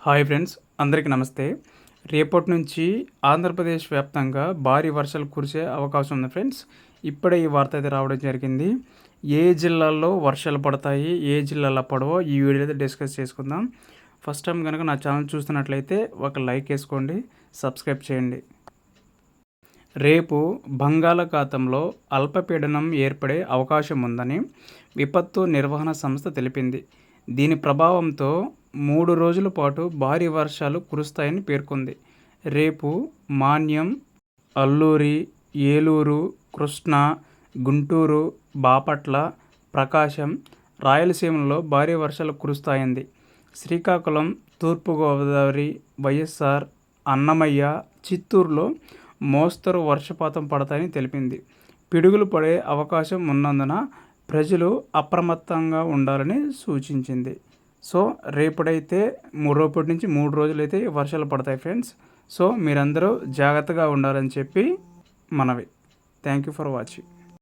Hi friends, అందరికీ నమస్తే. రేపటి నుంచి ఆంధ్రప్రదేశ్ వ్యాప్తంగా భారీ వర్షాలు కురిసే అవకాశం ఉంది ఫ్రెండ్స్. ఇప్పుడే ఈ వార్త అయితే రావడం జరిగింది. ఏ జిల్లాల్లో వర్షాలు పడతాయి, ఏ జిల్లాల్లో పడవో ఈ వీడియో అయితే డిస్కస్ చేసుకుందాం. ఫస్ట్ టైం కనుక నా ఛానల్ చూస్తున్నట్లయితే ఒక లైక్ వేసుకోండి, సబ్స్క్రైబ్ చేయండి. రేపు బంగాళాఖాతంలో అల్పపీడనం ఏర్పడే అవకాశం ఉందని విపత్తు నిర్వహణ సంస్థ తెలిపింది. దీని ప్రభావంతో 3 రోజుల పాటు భారీ వర్షాలు కురుస్తాయని పేర్కొంది. రేపు మాన్యం, అల్లూరి, ఏలూరు, కృష్ణా, గుంటూరు, బాపట్ల, ప్రకాశం, రాయలసీమలో భారీ వర్షాలు కురుస్తాయంది. శ్రీకాకుళం, తూర్పుగోదావరి, వైఎస్ఆర్, అన్నమయ్య, చిత్తూరులో మోస్తరు వర్షపాతం పడతాయని తెలిపింది. పిడుగులు పడే అవకాశం ఉన్నందున ప్రజలు అప్రమత్తంగా ఉండాలని సూచించింది. సో రేపటి నుంచి 3 రోజులైతే వర్షాలు పడతాయి ఫ్రెండ్స్. సో మీరందరూ జాగ్రత్తగా ఉండాలని చెప్పి మనవి. Thank you for watching.